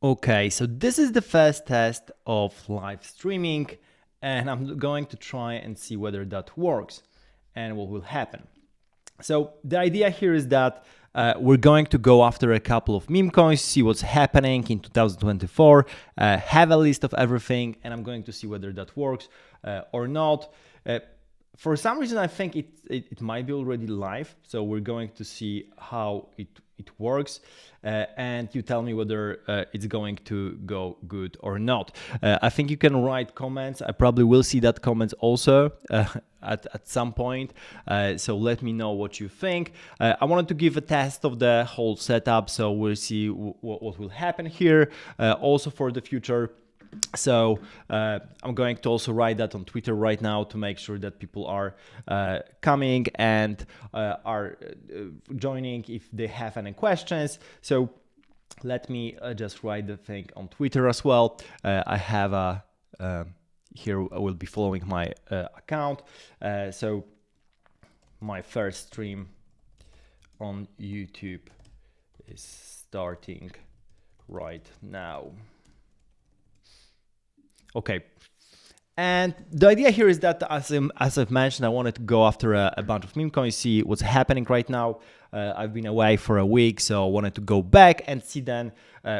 Okay, so this is the first test of live streaming, and I'm going to try and see whether that works and what will happen. So the idea here is that we're going to go after a couple of meme coins, see what's happening in 2024, have a list of everything, and I'm going to see whether that works or not. For some reason, I think it might be already live, so we're going to see how it works, and you tell me whether it's going to go good or not. I think you can write comments. I probably will see that comments also at some point, so let me know what you think. I wanted to give a test of the whole setup, so we'll see what will happen here, also for the future. So I'm going to also write that on Twitter right now to make sure that people are coming and are joining if they have any questions. So let me just write the thing on Twitter as well. I have a here I will be following my account. So my first stream on YouTube is starting right now. Okay, and the idea here is that, as I've mentioned, I wanted to go after a bunch of meme coins, see what's happening right now. I've been away for a week, so I wanted to go back and see then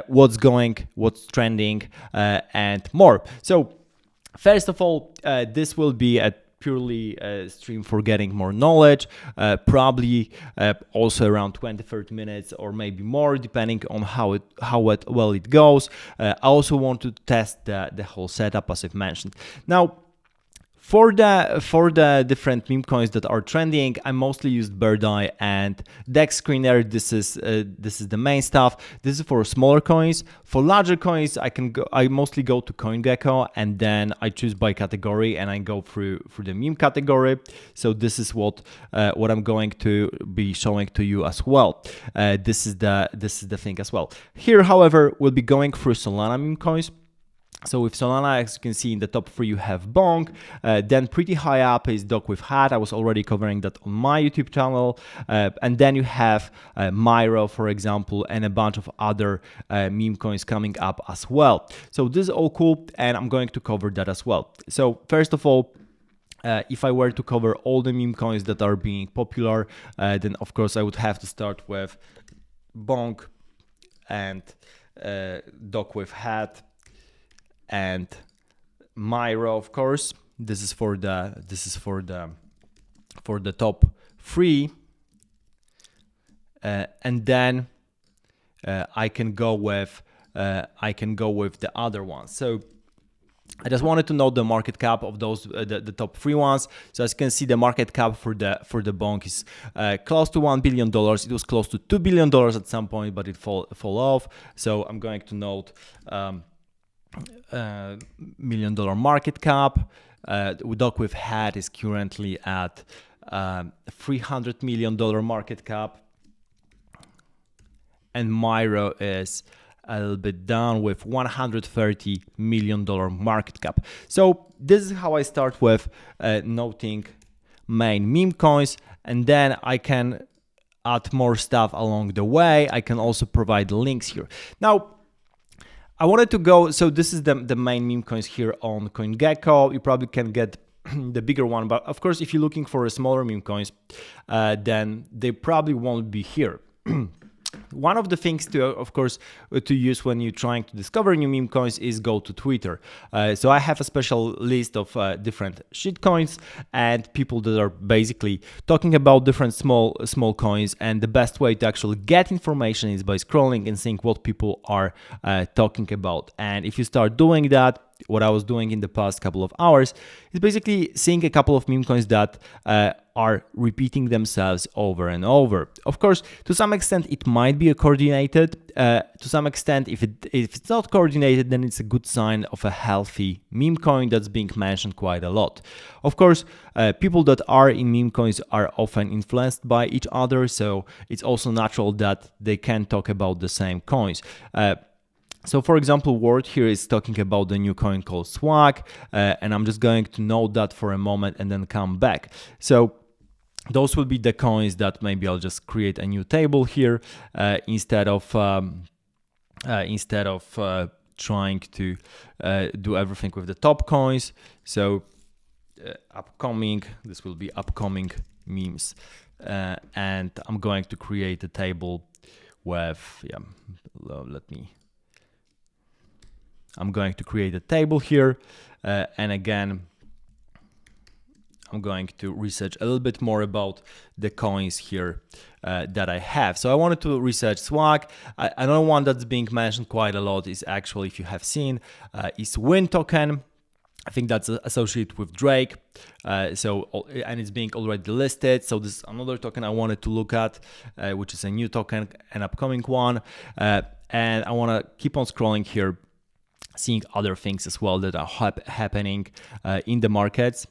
what's trending, and more. So first of all, this will be a purely stream for getting more knowledge, probably also around 20-30 minutes or maybe more, depending on how well it goes. I also want to test the whole setup, as I've mentioned. Now, for the different meme coins that are trending, I mostly used Bird Eye and Dex Screener. This is the main stuff. This is for smaller coins. For larger coins, I mostly go to CoinGecko, and then I choose by category and I go through the meme category. So this is what I'm going to be showing to you as well. This is the thing as well. Here, however, we'll be going through Solana meme coins. So with Solana, as you can see in the top 3, you have Bonk. Then pretty high up is Dog with Hat. I was already covering that on my YouTube channel. And then you have Myro, for example, and a bunch of other meme coins coming up as well. So this is all cool, and I'm going to cover that as well. So first of all, if I were to cover all the meme coins that are being popular, then of course I would have to start with Bonk and Dog with Hat and Myro, of course. This is for the top 3, and then I can go with the other ones. So I just wanted to know the market cap of those the top 3 ones. So as you can see, the market cap for the Bonk is close to $1 billion. It was close to $2 billion at some point, but it fall off. So I'm going to note $1 million market cap. Dog with Hat is currently at $300 million market cap, and Myro is a little bit down with $130 million market cap. So this is how I start with noting main meme coins, and then I can add more stuff along the way. I can also provide links here. Now, I wanted to go, so this is the main meme coins here on CoinGecko. You probably can get the bigger one, but of course, if you're looking for a smaller meme coins, then they probably won't be here. One of the things to use when you're trying to discover new meme coins is go to Twitter. So I have a special list of different shit coins and people that are basically talking about different small coins, and the best way to actually get information is by scrolling and seeing what people are talking about. And if you start doing that, what I was doing in the past couple of hours is basically seeing a couple of meme coins that are repeating themselves over and over. Of course, to some extent, it might be coordinated. To some extent, if it's not coordinated, then it's a good sign of a healthy meme coin that's being mentioned quite a lot. Of course, people that are in meme coins are often influenced by each other, so it's also natural that they can talk about the same coins. So for example, Word here is talking about the new coin called Swag, and I'm just going to note that for a moment and then come back. So those will be the coins that maybe I'll just create a new table here instead of instead of trying to do everything with the top coins. So upcoming, this will be upcoming memes, and I'm going to create a table with, I'm going to create a table here, and again, I'm going to research a little bit more about the coins here that I have. So I wanted to research Swag. Another one that's being mentioned quite a lot is actually, if you have seen, is WYNN token. I think that's associated with Drake. And it's being already listed. So this is another token I wanted to look at, which is a new token, an upcoming one. And I want to keep on scrolling here, seeing other things as well that are happening in the markets.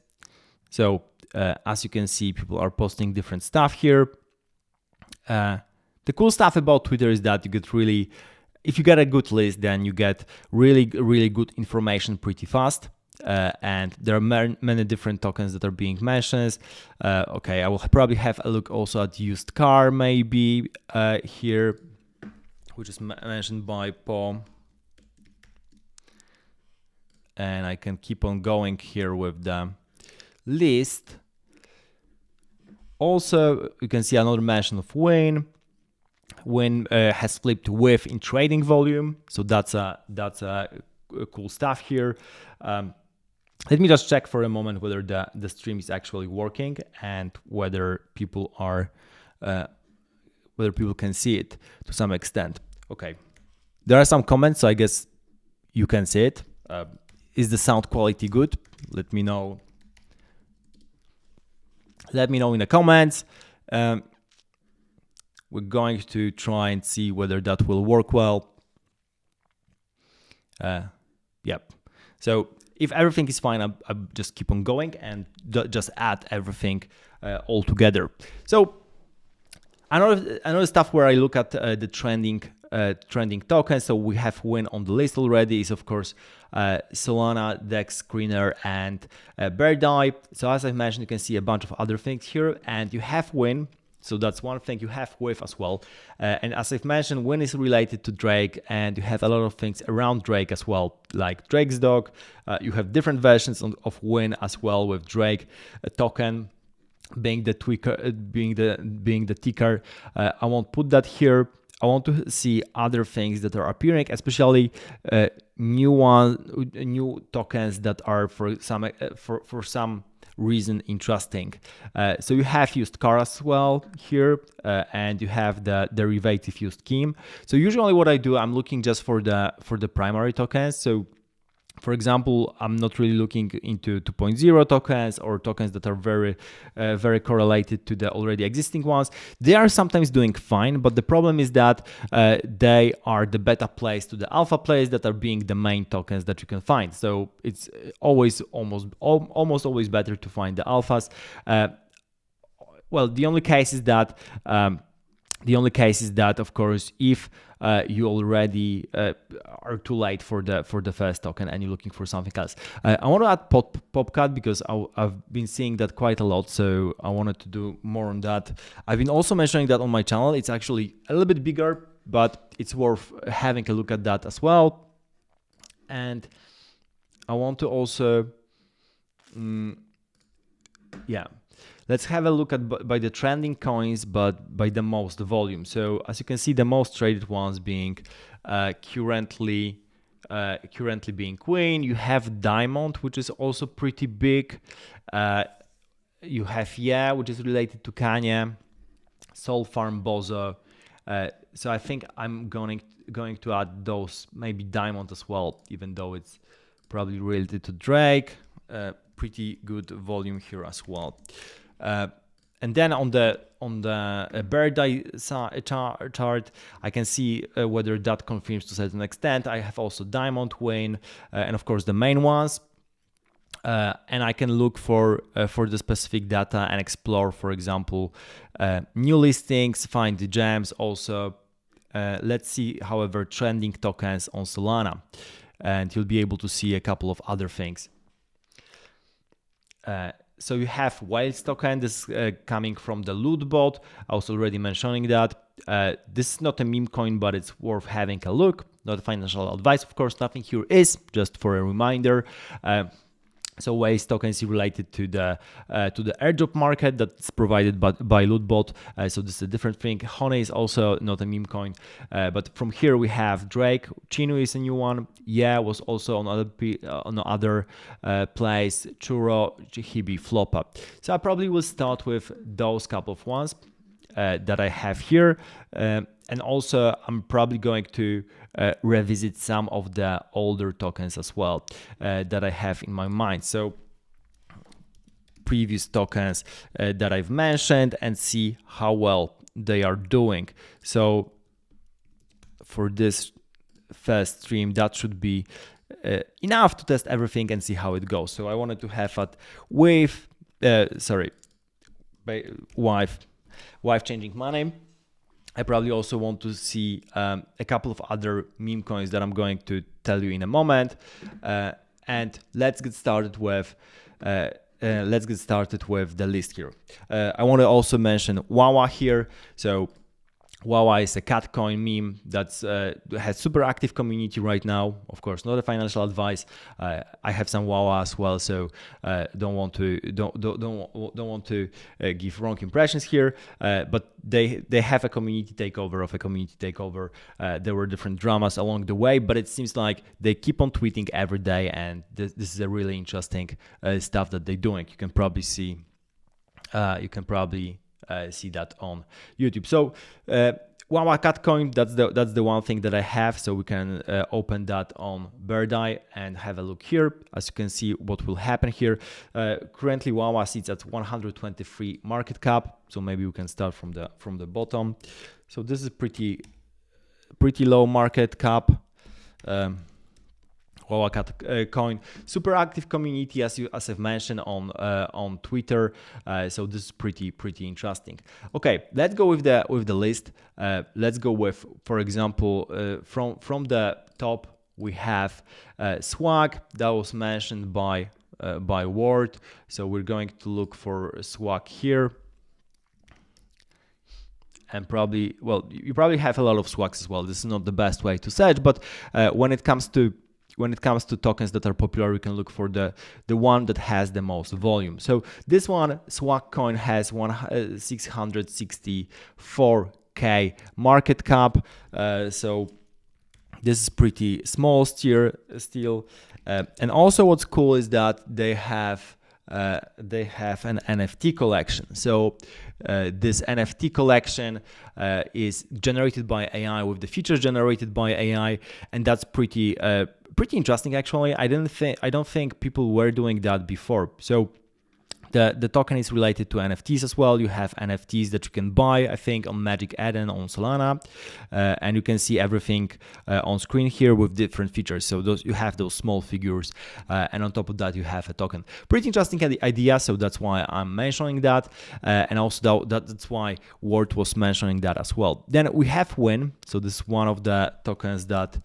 So as you can see, people are posting different stuff here. The cool stuff about Twitter is that you get if you get a good list, then you get really good information pretty fast. And there are many different tokens that are being mentioned. Okay, I will probably have a look also at USEDCAR maybe here, which is mentioned by Paul. And I can keep on going here with the list. Also, you can see another mention of WYNN. WYNN has flipped with in trading volume, so that's a cool stuff here. Let me just check for a moment whether the stream is actually working and whether people can see it to some extent. Okay, there are some comments, so I guess you can see it. Is the sound quality good? Let me know. Let me know in the comments. We're going to try and see whether that will work well. Yep. So if everything is fine, I'll just keep on going and just add everything all together. So another stuff where I look at the trending tokens. So we have WYNN on the list already. Is of course Solana, Dex Screener, and Bird Eye. So as I mentioned, you can see a bunch of other things here, and you have WYNN. So that's one thing you have with as well. And as I've mentioned, WYNN is related to Drake, and you have a lot of things around Drake as well, like Drake's dog. You have different versions of WYNN as well, with Drake token being the ticker. I won't put that here. I want to see other things that are appearing, especially new tokens that are for some reason interesting. So you have USEDCAR as well here, and you have the derivative used scheme. So usually what I do, I'm looking just for the primary tokens. So for example, I'm not really looking into 2.0 tokens or tokens that are very correlated to the already existing ones. They are sometimes doing fine, but the problem is that they are the beta plays to the alpha plays that are being the main tokens that you can find. So it's almost always better to find the alphas. Well, the only case is that of course, if you already are too late for the first token and you're looking for something else. I want to add POPCAT because I've been seeing that quite a lot, so I wanted to do more on that. I've been also mentioning that on my channel. It's actually a little bit bigger, but it's worth having a look at that as well. And I want to also, let's have a look at by the trending coins, but by the most volume. So as you can see, the most traded ones being currently being Queen. You have Diamond, which is also pretty big. You have which is related to Kanye, Soul Farm, Bozo. So I think I'm going to add those, maybe Diamond as well, even though it's probably related to Drake. Pretty good volume here as well. And then on the Bird Eye chart, I can see whether that confirms to a certain extent. I have also Diamond, WYNN, and of course the main ones. And I can look for the specific data and explore, for example, new listings, find the gems also. Let's see, however, trending tokens on Solana, and you'll be able to see a couple of other things. So you have Whales token. This is coming from the loot bot. I was already mentioning that. This is not a meme coin, but it's worth having a look. Not financial advice, of course. Nothing here is, just for a reminder. So Waze token is related to the airdrop market that's provided by Lootbot. So this is a different thing. Honey is also not a meme coin, but from here we have Drake. Chinu is a new one. Yeah, was also on other place. Churro, Hibi, Floppa. So I probably will start with those couple of ones that I have here, and also I'm probably going to revisit some of the older tokens as well that I have in my mind. So previous tokens that I've mentioned, and see how well they are doing. So for this first stream, that should be enough to test everything and see how it goes. So I wanted to have it with wife changing money. I probably also want to see a couple of other meme coins that I'm going to tell you in a moment. And let's get started with the list here. I want to also mention WAWA here. So WAWA is a cat coin meme that's has super active community right now. Of course, not a financial advice. I have some WAWA as well, so don't want to give wrong impressions here. But they have a community takeover of a community takeover. There were different dramas along the way, but it seems like they keep on tweeting every day, and this is a really interesting stuff that they're doing. You can probably see. See that on YouTube. So WAWA cat coin, that's the one thing that I have. So we can open that on Bird Eye and have a look here. As you can see, what will happen here. Currently, WAWA sits at 123 market cap. So maybe we can start from the bottom. So this is pretty low market cap. WAWA cat coin, super active community, as I've mentioned on Twitter. So this is pretty interesting. Okay, let's go with the list. Let's go with, for example, from the top we have Swag that was mentioned by Ward. So we're going to look for Swag here. And probably, well, you probably have a lot of swags as well. This is not the best way to search, but when it comes to tokens that are popular, we can look for the one that has the most volume. So this one, Swag Coin, has 664K market cap. So this is pretty small still. And also what's cool is that they have an NFT collection. So this NFT collection is generated by AI, with the features generated by AI, and that's pretty interesting actually. I don't think people were doing that before. So the token is related to NFTs as well. You have NFTs that you can buy, I think, on Magic Eden on Solana, and you can see everything on screen here with different features. So you have those small figures, and on top of that you have a token. Pretty interesting idea, so that's why I'm mentioning that, and also that's why Ward was mentioning that as well. Then we have WYNN. So this is one of the tokens that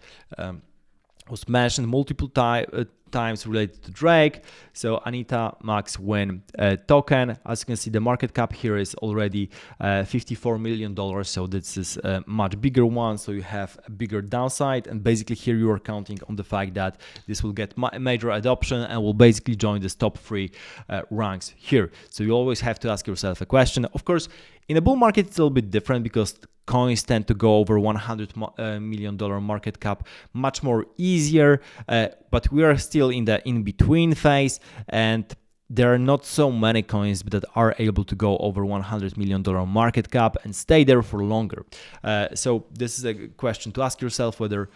was mentioned multiple times related to Drake. So Anita Max WYNN token. As you can see, the market cap here is already $54 million. So this is a much bigger one. So you have a bigger downside. And basically here you are counting on the fact that this will get major adoption and will basically join the top 3 ranks here. So you always have to ask yourself a question. Of course, in a bull market, it's a little bit different because coins tend to go over $100 million market cap much more easier, but we are still in the in-between phase, and there are not so many coins that are able to go over $100 million market cap and stay there for longer. So this is a question to ask yourself, whether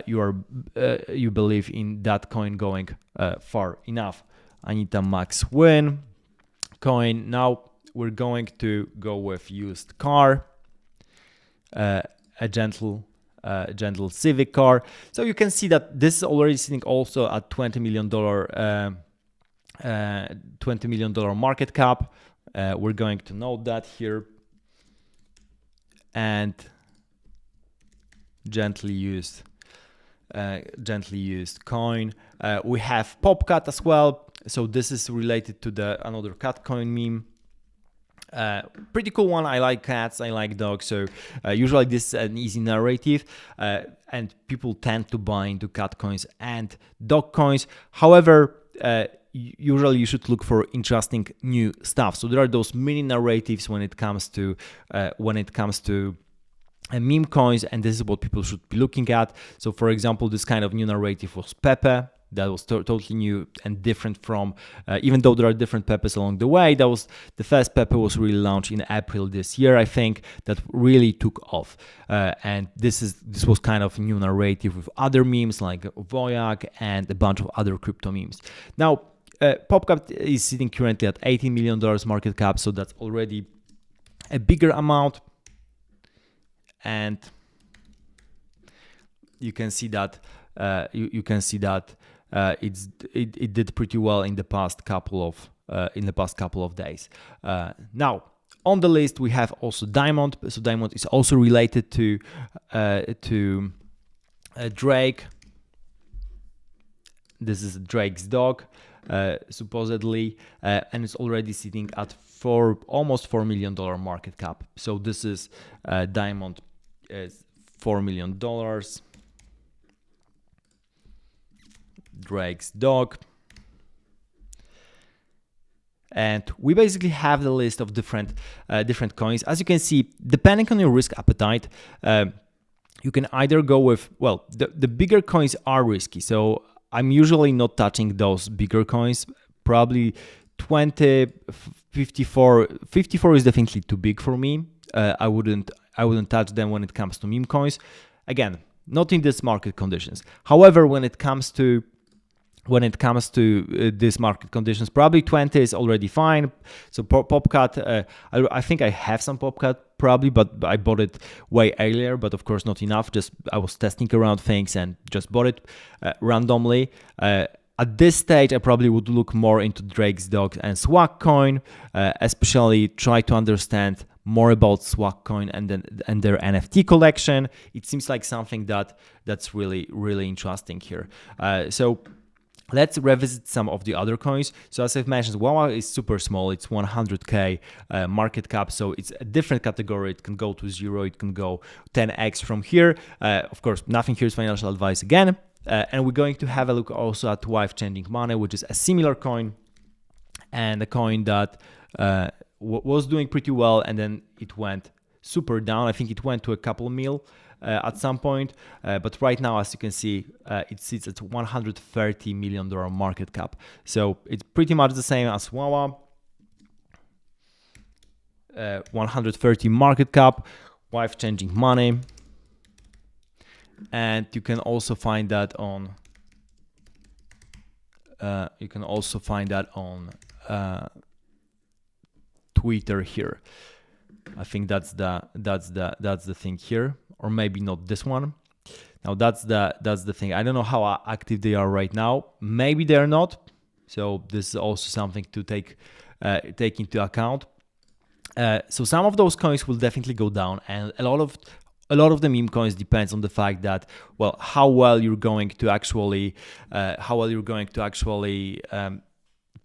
you believe in that coin going far enough. Anita Max WYNN coin. Now we're going to go with USEDCAR. A gentle civic car. So you can see that this is already sitting also at $20 million market cap. We're going to note that here. And gently used coin. We have POPCAT as well. So this is related to another cat coin meme. Pretty cool one. I like cats, I like dogs, so usually this is an easy narrative, and people tend to buy into cat coins and dog coins. However, usually you should look for interesting new stuff. So there are those mini narratives when it comes to meme coins, and this is what people should be looking at. So for example, this kind of new narrative was Pepe. That was totally new and different from, even though there are different Pepes along the way, that was the first Pepe was really launched in April this year, I think, that really took off. And this was kind of a new narrative with other memes like WAWA and a bunch of other crypto memes. Now, POPCAT is sitting currently at $18 million market cap, so that's already a bigger amount. And you can see that it did pretty well in the past couple of days. Now on the list we have also Diamond. So Diamond is also related to Drake. This is Drake's dog, supposedly, and it's already sitting at almost $4 million market cap. So this is Diamond is $4 million. Drake's dog, and we basically have the list of different coins. As you can see, depending on your risk appetite, you can either go with, well, the bigger coins are risky, so I'm usually not touching those bigger coins. Probably 20, 54 is definitely too big for me. I wouldn't touch them when it comes to meme coins. Again, not in this market conditions. However, when it comes to this market conditions, probably 20 is already fine. So POPCAT, I think I have some POPCAT probably, but I bought it way earlier, but of course not enough. Just I was testing around things and just bought it randomly. At this stage, I probably would look more into Drake's dog and Swag Coin, especially try to understand more about Swag Coin and their NFT collection. It seems like something that's really interesting here. So let's revisit some of the other coins. So as I've mentioned, WAWA is super small. It's 100K market cap, so it's a different category. It can go to 0, it can go 10x from here. Of course, nothing here is financial advice again. And we're going to have a look also at Wife Changing Money, which is a similar coin and a coin that was doing pretty well, and then it went super down. I think it went to a couple mil at some point, but right now, as you can see, it sits at $130 million market cap. So it's pretty much the same as WAWA. 130 market cap, Wife Changing Money, and you can also find that on Twitter here. I think that's the thing here, or maybe not this one. Now that's the thing. I don't know how active they are right now. Maybe they're not. So this is also something to take into account. So some of those coins will definitely go down, and a lot of the meme coins depends on the fact that, well, how well you're going to actually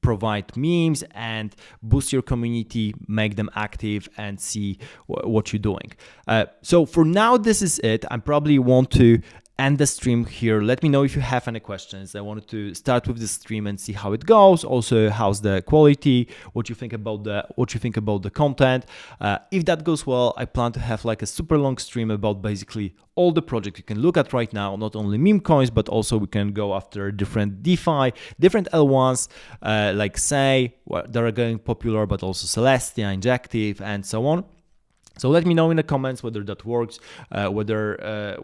provide memes and boost your community, make them active, and see what you're doing. So for now, this is it. I probably want to end the stream here. Let me know if you have any questions. I wanted to start with the stream and see how it goes. Also, how's the quality? What you think about the content? If that goes well, I plan to have like a super long stream about basically all the projects you can look at right now, not only meme coins, but also we can go after different DeFi, different L1s, like Say, that are going popular, but also Celestia, Injective, and so on. So let me know in the comments whether that works, whether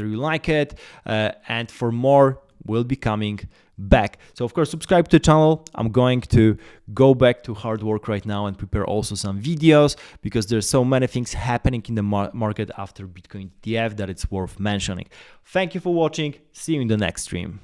you like it, and for more, we'll be coming back. So of course, subscribe to the channel. I'm going to go back to hard work right now and prepare also some videos, because there's so many things happening in the market after Bitcoin ETF that it's worth mentioning. Thank you for watching. See you in the next stream.